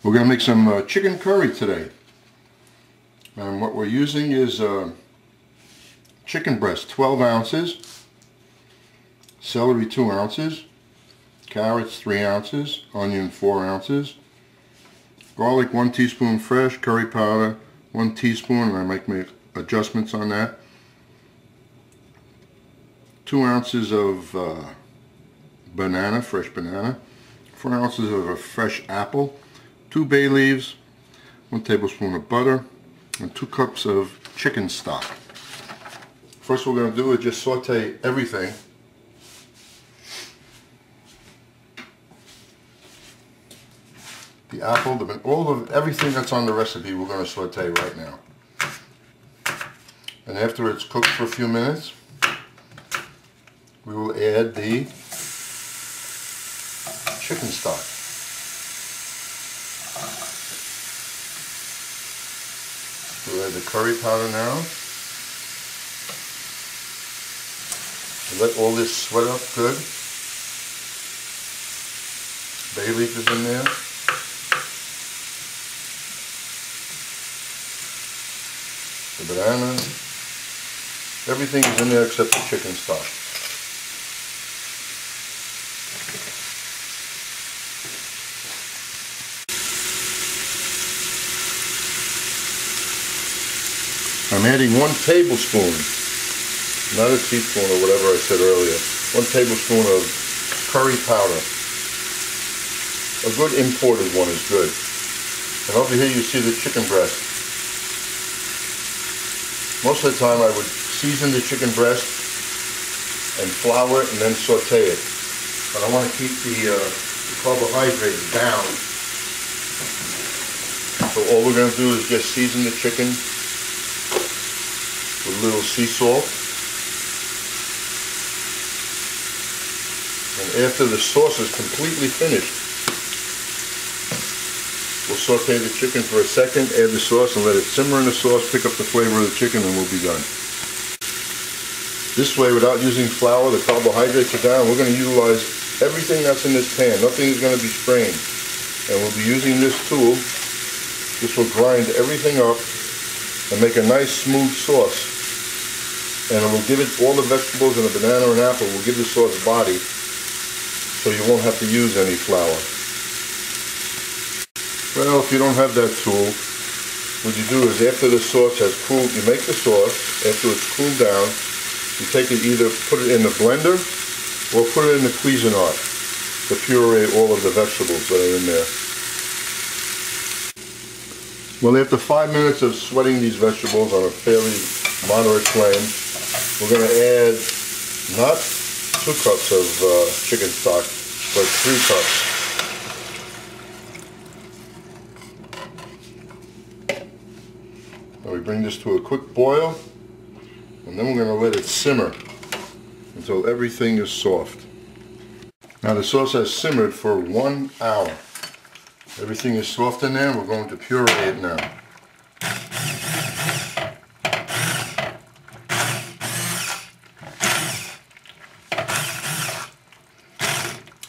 We're going to make some chicken curry today. And what we're using is chicken breast, 12 ounces, celery 2 ounces, carrots 3 ounces, onion 4 ounces, garlic 1 teaspoon fresh, curry powder 1 teaspoon, and I might make adjustments on that, 2 ounces of banana, fresh banana, 4 ounces of a fresh apple, 2 bay leaves, 1 tablespoon of butter, and 2 cups of chicken stock. First what we're going to do is just saute everything. The apple, everything that's on the recipe we're going to saute right now. And after it's cooked for a few minutes, we will add the chicken stock. We'll add the curry powder now. Let all this sweat up good. Bay leaf is in there. The banana. Everything is in there except the chicken stock. I'm adding 1 tablespoon, not a teaspoon or whatever I said earlier, 1 tablespoon of curry powder. A good imported one is good. And over here you see the chicken breast. Most of the time I would season the chicken breast and flour it and then saute it. But I want to keep the carbohydrates down. So all we're going to do is just season the chicken with a little sea salt. And after the sauce is completely finished, we'll saute the chicken for a second, add the sauce and let it simmer in the sauce, pick up the flavor of the chicken, and we'll be done. This way, without using flour, the carbohydrates are down. We're going to utilize everything that's in this pan. Nothing is going to be strained. And we'll be using this tool. This will grind everything up and make a nice smooth sauce. And it will give it, all the vegetables and the banana and apple will give the sauce body, so you won't have to use any flour. Well, if you don't have that tool, what you do is after the sauce has cooled, you make the sauce. After it's cooled down, you take it, either put it in the blender or put it in the Cuisinart to puree all of the vegetables that are in there. Well, after 5 minutes of sweating these vegetables on a fairly moderate flame, we're going to add not 2 cups of chicken stock, but 3 cups. And we bring this to a quick boil, and then we're going to let it simmer until everything is soft. Now the sauce has simmered for 1 hour. Everything is soft in there. We're going to puree it now.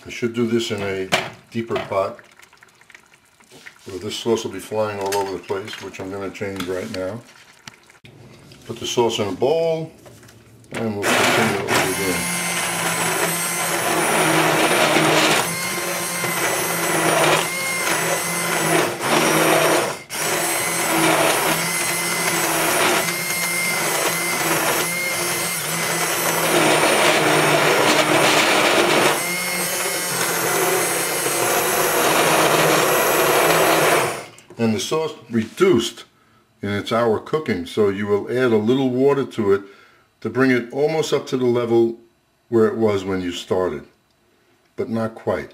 I should do this in a deeper pot, where this sauce will be flying all over the place, which I'm going to change right now. Put the sauce in a bowl, and we'll continue what we're doing. And the sauce reduced in its hour cooking, so you will add a little water to it to bring it almost up to the level where it was when you started, but not quite.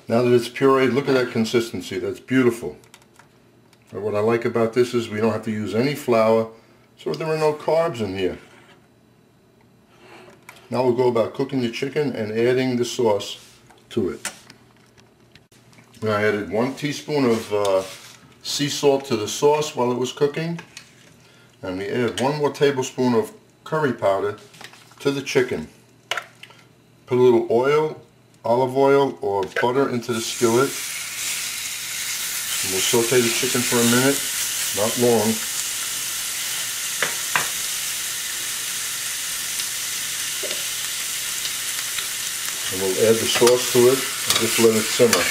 Now that it's pureed, look at that consistency. That's beautiful. But what I like about this is we don't have to use any flour, so there are no carbs in here. Now we'll go about cooking the chicken and adding the sauce to it. Now I added 1 teaspoon of sea salt to the sauce while it was cooking, and we added 1 more tablespoon of curry powder to the chicken. Put a little oil, olive oil or butter into the skillet. And we'll saute the chicken for a minute, not long. And we'll add the sauce to it and just let it simmer.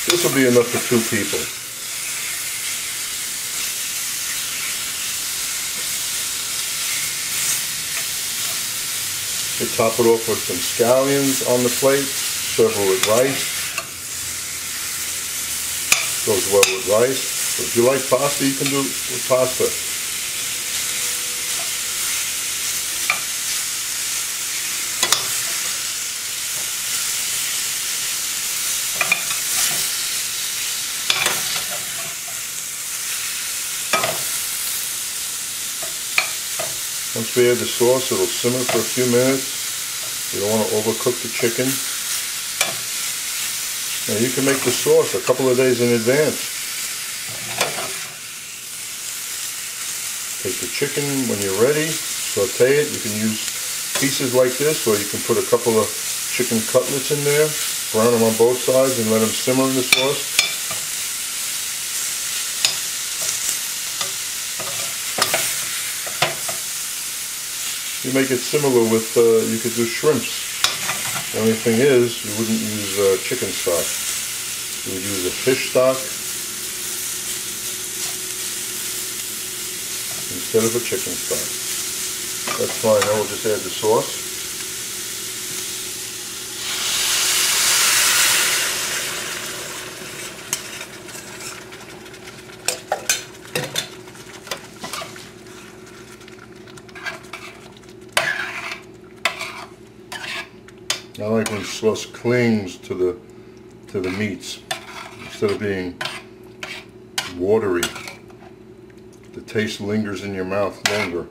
This will be enough for 2 people. You top it off with some scallions on the plate, serve it with rice. Goes well with rice. So if you like pasta, you can do it with pasta. Once we add the sauce, it'll simmer for a few minutes. You don't want to overcook the chicken. Now you can make the sauce a couple of days in advance. Take the chicken when you're ready, saute it. You can use pieces like this, or you can put a couple of chicken cutlets in there, brown them on both sides, and let them simmer in the sauce. You make it similar with, you could do shrimps. The only thing is, you wouldn't use chicken stock. You would use a fish stock instead of a chicken stock. That's fine. Now we'll just add the sauce. I like when sauce clings to the meats instead of being watery. The taste lingers in your mouth longer.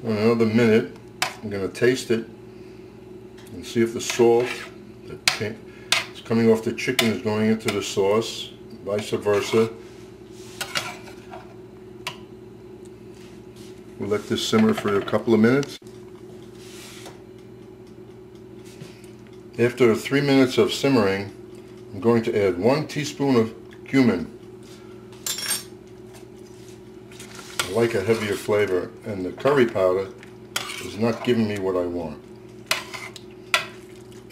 In another minute, I'm going to taste it and see if the salt that's coming off the chicken is going into the sauce, vice versa. We'll let this simmer for a couple of minutes. After 3 minutes of simmering, I'm going to add 1 teaspoon of cumin. I like a heavier flavor, and the curry powder is not giving me what I want.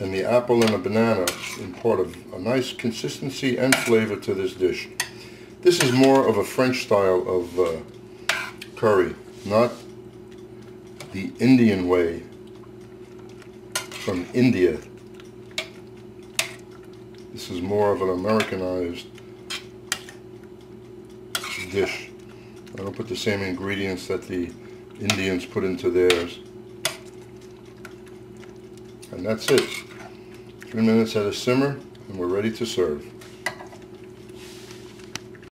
And the apple and the banana impart a nice consistency and flavor to this dish. This is more of a French style of curry, not the Indian way from India. This is more of an Americanized dish. I don't put the same ingredients that the Indians put into theirs. And that's it. 3 minutes at a simmer and we're ready to serve.